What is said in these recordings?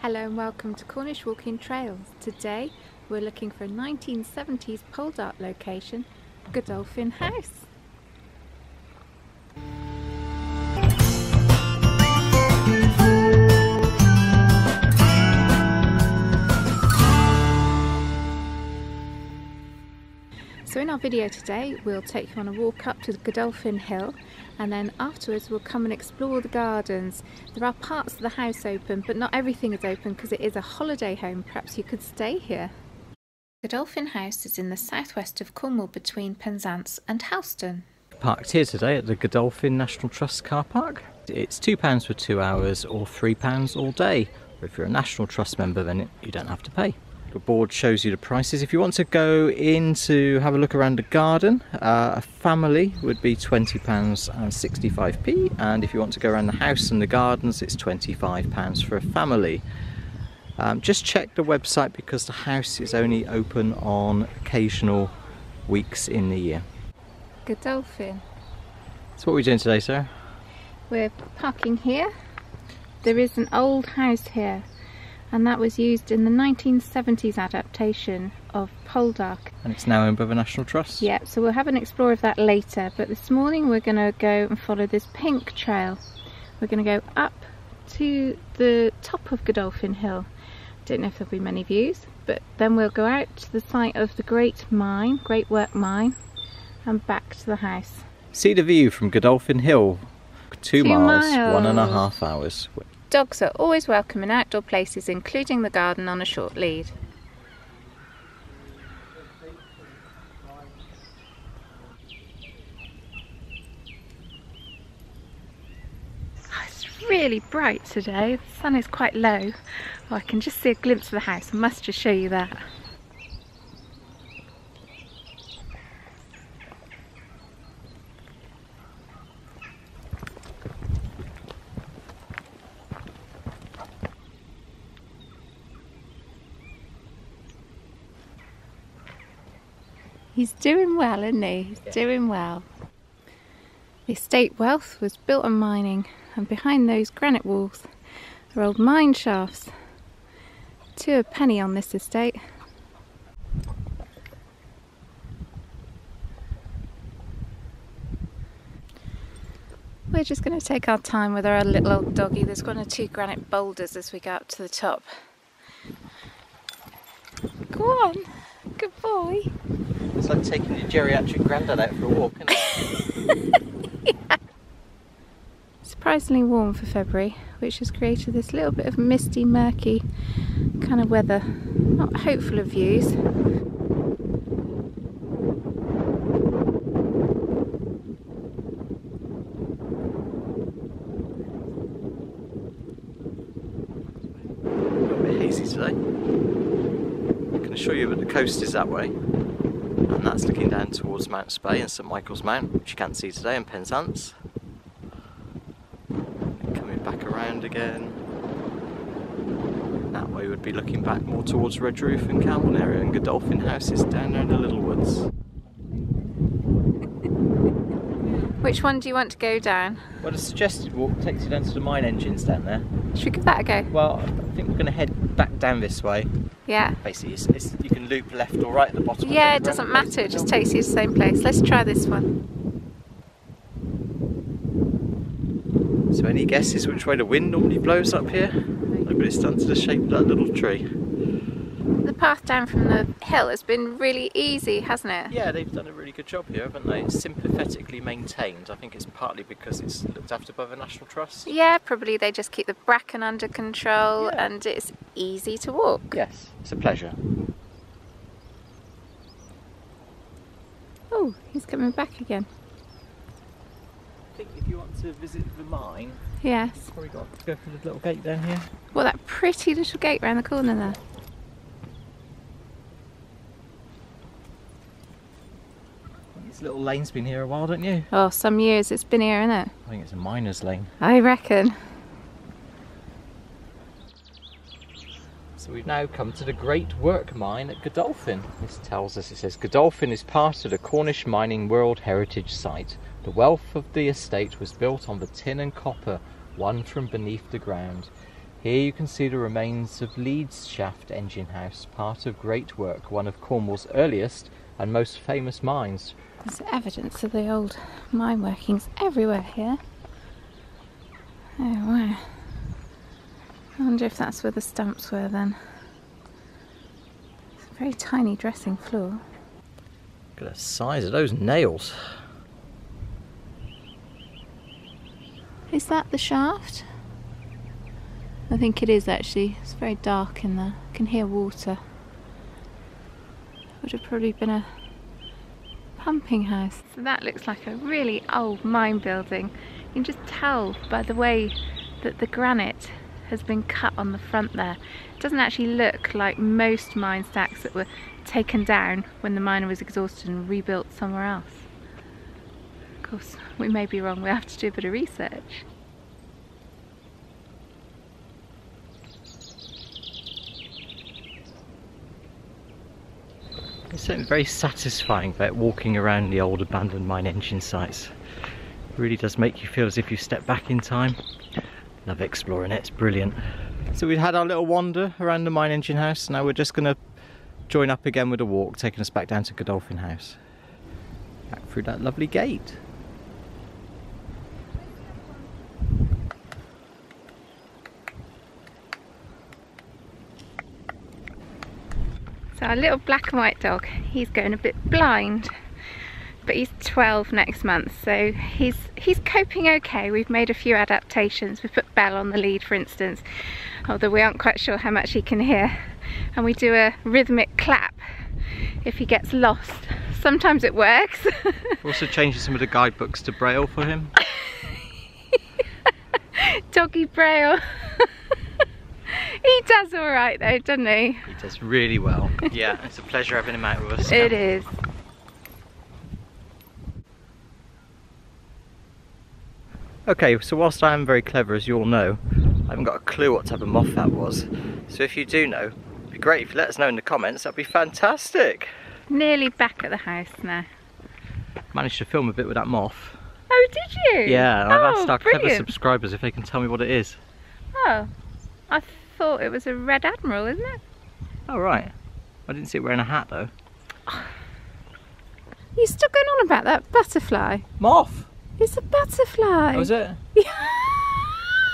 Hello and welcome to Cornish Walking Trails. Today we're looking for a 1970s Poldark location, Godolphin House. So in our video today we'll take you on a walk up to Godolphin Hill, and then afterwards we'll come and explore the gardens. There are parts of the house open, but not everything is open because it is a holiday home. Perhaps you could stay here. Godolphin House is in the southwest of Cornwall between Penzance and Houston. Parked here today at the Godolphin National Trust car park. It's £2 for 2 hours or £3 all day. Or if you're a National Trust member, then you don't have to pay. The board shows you the prices. If you want to go in to have a look around the garden, a family would be £20.65p, and if you want to go around the house and the gardens, it's £25 for a family. Just check the website because the house is only open on occasional weeks in the year. Godolphin. So what are we doing today, sir? We're parking here. There is an old house here, and that was used in the 1970s adaptation of Poldark. And it's now owned by the National Trust? Yeah, so we'll have an explore of that later, but this morning we're going to go and follow this pink trail. We're going to go up to the top of Godolphin Hill. Don't know if there'll be many views, but then we'll go out to the site of the Great Work Mine, and back to the house. See the view from Godolphin Hill. 2 miles, 1.5 hours. Dogs are always welcome in outdoor places, including the garden on a short lead. It's really bright today. The sun is quite low. Oh, I can just see a glimpse of the house. I must just show you that. He's doing well, isn't he? He's doing well. The estate wealth was built on mining, and behind those granite walls are old mine shafts. 2 a penny on this estate. We're just going to take our time with our little old doggy. There's 1 or 2 granite boulders as we go up to the top. Go on, good boy. It's like taking your geriatric granddad out for a walk, isn't it? Yeah. Surprisingly warm for February, which has created this little bit of misty, murky kind of weather. Not hopeful of views. A little bit hazy today. I can assure you that the coast is that way. And that's looking down towards Mount Spey and St Michael's Mount, which you can't see today, in Penzance. And coming back around again. That way would be looking back more towards Red Roof and Camden area, and Godolphin House is down there in the Little Woods. Which one do you want to go down? Well, the suggested walk takes you down to the mine engines down there. Should we give that a go? Well, I think we're going to head back down this way. Yeah. Basically, you can loop left or right at the bottom. Yeah, it doesn't matter, it just takes you to the same place. Let's try this one. So any guesses which way the wind normally blows up here? Look what it's done to the shape of that little tree. The path down from the hill has been really easy, hasn't it? Yeah, they've done a really good job here, haven't they? It's sympathetically maintained. I think it's partly because it's looked after by the National Trust. Yeah, probably they just keep the bracken under control, Yeah. and it's easy to walk. Yes, it's a pleasure. Oh, he's coming back again. I think if you want to visit the mine, Yes. you've probably got to go through the little gate down here. Well, that pretty little gate round the corner there. This little lane's been here a while, don't you? Oh, some years it's been here, isn't it? I think it's a miner's lane. I reckon. So we've now come to the Great Work Mine at Godolphin. This tells us, it says, Godolphin is part of the Cornish Mining World Heritage Site. The wealth of the estate was built on the tin and copper won from beneath the ground. Here you can see the remains of Leeds Shaft engine house, part of Great Work, one of Cornwall's earliest and most famous mines. There's evidence of the old mine workings everywhere here. Oh wow. I wonder if that's where the stamps were then. It's a very tiny dressing floor. Look at the size of those nails. Is that the shaft? I think it is actually. It's very dark in there. I can hear water. Would have probably been a pumping house. So that looks like a really old mine building. You can just tell by the way that the granite has been cut on the front there. It doesn't actually look like most mine stacks that were taken down when the miner was exhausted and rebuilt somewhere else. Of course, we may be wrong. We'll have to do a bit of research. It's something very satisfying about walking around the old abandoned mine engine sites. It really does make you feel as if you step back in time. Love exploring it, it's brilliant. So we've had our little wander around the mine engine house. Now we're just going to join up again with a walk, taking us back down to Godolphin House. Back through that lovely gate. So our little black and white dog, he's going a bit blind, but he's 12 next month, so he's coping okay. We've made a few adaptations. We put Belle on the lead, for instance, although we aren't quite sure how much he can hear. And we do a rhythmic clap if he gets lost. Sometimes it works. Also changing some of the guidebooks to Braille for him. Doggy Braille. He does all right though, doesn't he? He does really well. Yeah, it's a pleasure having him out with us. It is. Okay, so whilst I am very clever, as you all know, I haven't got a clue what type of moth that was. So if you do know, it'd be great if you let us know in the comments. That'd be fantastic. Nearly back at the house now. Managed to film a bit with that moth. Oh, did you? Yeah, and I've asked our clever brilliant. subscribers if they can tell me what it is. Oh, I thought it was a red admiral, isn't it? Oh right, I didn't see it wearing a hat though. You're still going on about that butterfly? Moth! It's a butterfly. Oh, was it? Yeah.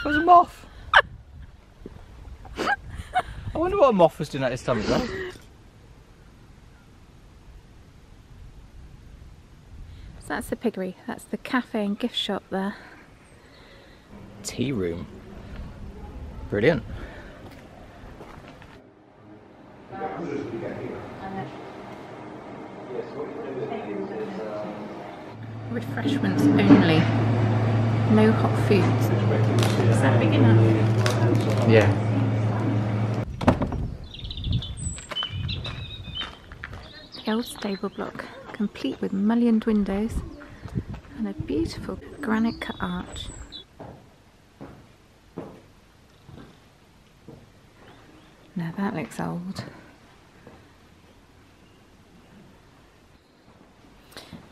It was a moth. I wonder what a moth was doing at his tummy though. So that's the piggery. That's the cafe and gift shop there. Tea room. Brilliant. Refreshments only. No hot foods. Is that big enough? Yeah. The old stable block, complete with mullioned windows and a beautiful granite cut arch. Now that looks old.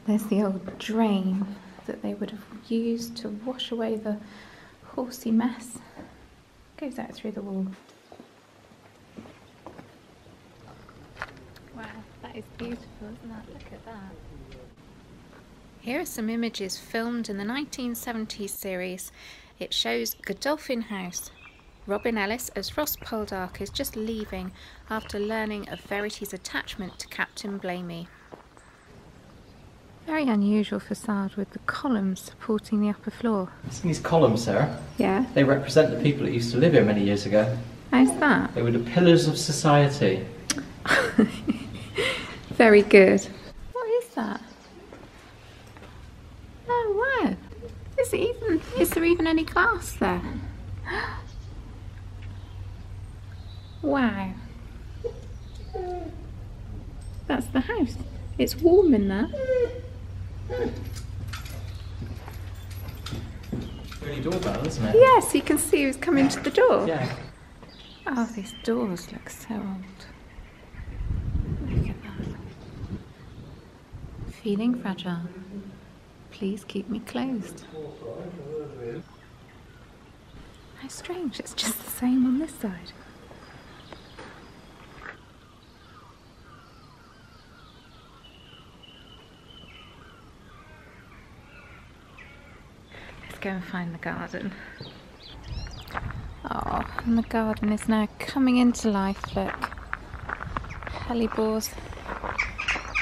There's the old drain that they would have used to wash away the horsey mess. Goes out through the wall. Wow, that is beautiful, isn't that? Look at that. Here are some images filmed in the 1970s series. It shows Godolphin House. Robin Ellis as Ross Poldark is just leaving after learning of Verity's attachment to Captain Blamey. Very unusual facade with the columns supporting the upper floor. These columns, Sarah, Yeah? they represent the people that used to live here many years ago. How's that? They were the pillars of society. Very good. What is that? Oh wow! Is there even any glass there? Wow. That's the house. It's warm in there. Really doorbell, isn't it? Yes, you can see who's coming to the door. Yeah. Oh, these doors look so old. Look at that. Feeling fragile. Please keep me closed. How strange, it's just the same on this side. Let's go and find the garden. Oh, and the garden is now coming into life, look. Hellebores,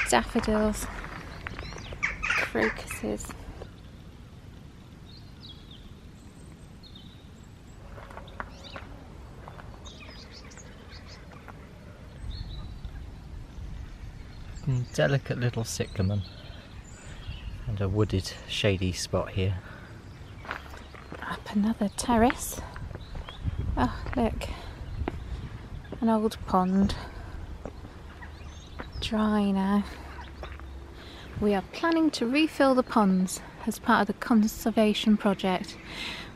daffodils, crocuses. Delicate little cyclamen and a wooded shady spot here. Up another terrace. Oh look, an old pond, dry now. We are planning to refill the ponds as part of the conservation project.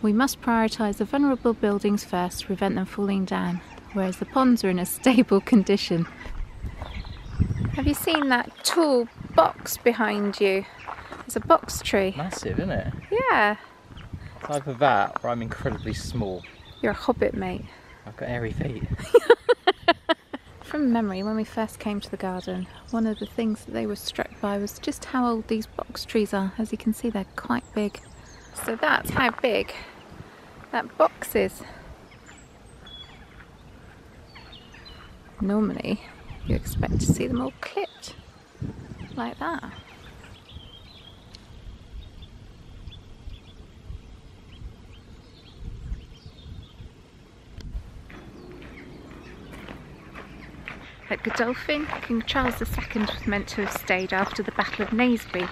We must prioritise the vulnerable buildings first to prevent them falling down, whereas the ponds are in a stable condition. Have you seen that tall box behind you? It's a box tree. Massive, isn't it? Yeah. It's either that or I'm incredibly small. You're a hobbit, mate. I've got airy feet. From memory, when we first came to the garden, one of the things that they were struck by was just how old these box trees are. As you can see, they're quite big. So that's how big that box is. Normally, you expect to see them all clipped like that. At Godolphin, King Charles II was meant to have stayed after the Battle of Naseby,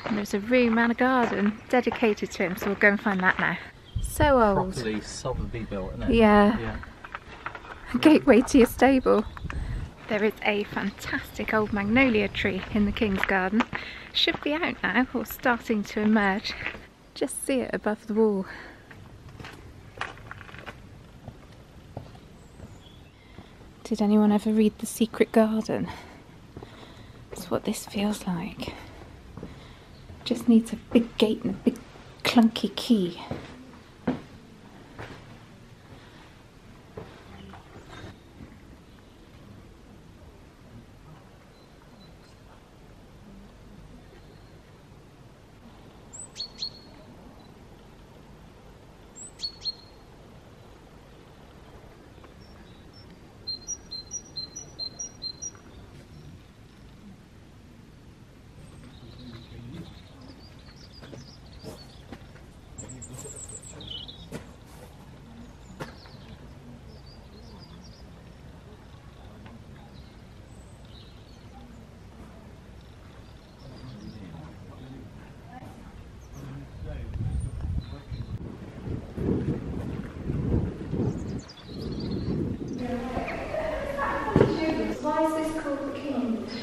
and there's a room and a garden dedicated to him, so we'll go and find that now. So old. Properly solidly built, isn't it? Yeah. Gateway to your stable. There is a fantastic old magnolia tree in the King's garden. Should be out now, or starting to emerge. Just see it above the wall. Did anyone ever read The Secret Garden? That's what this feels like. Just needs a big gate and a big clunky key.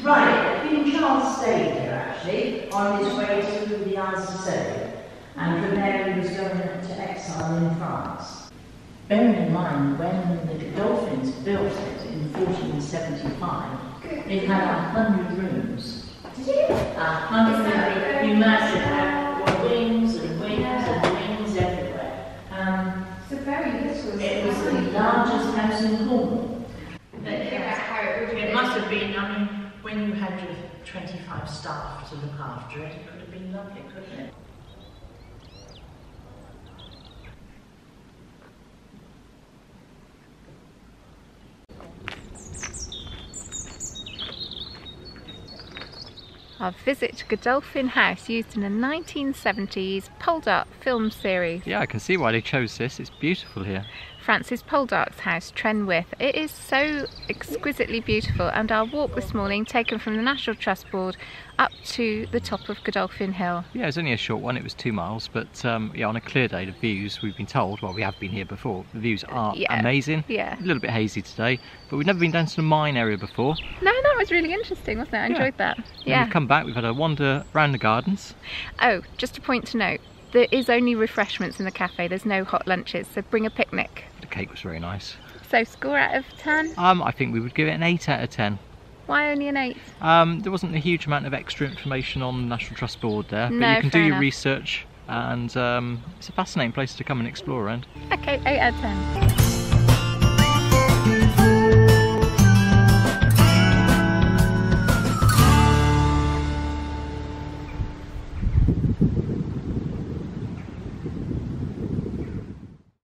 Right, King Charles stayed here actually, on his way to the Isles of Scilly, and from there he was going to exile in France. Bearing in mind, when the Godolphins built it in 1475, it had 100 rooms. Did it? 100. You imagine it had wings and wings and wings everywhere. So very little. It was the largest house in Cornwall. It Must have been, I mean, when you had your 25 staff to look after it, it could have been lovely, couldn't it? Our visit to Godolphin House, used in the 1970s Poldark film series. Yeah, I can see why they chose this. It's beautiful here. Francis Poldark's house, Trenwith. It is so exquisitely beautiful, and our walk this morning, taken from the National Trust Board up to the top of Godolphin Hill. Yeah, it was only a short one. It was 2 miles, but yeah, on a clear day, the views, we've been told, well, we have been here before, the views are amazing. Yeah. A little bit hazy today, but we've never been down to the mine area before. No, that was really interesting, wasn't it? I enjoyed that. Yeah. We've come back, we've had a wander around the gardens. Oh, just a point to note, there is only refreshments in the cafe, there's no hot lunches, so bring a picnic. The cake was very nice. So, score out of 10? I think we would give it an 8 out of 10. Why only an 8? There wasn't a huge amount of extra information on the National Trust Board there, but No, you can do fair your enough. research and it's a fascinating place to come and explore around. Okay, 8 out of 10.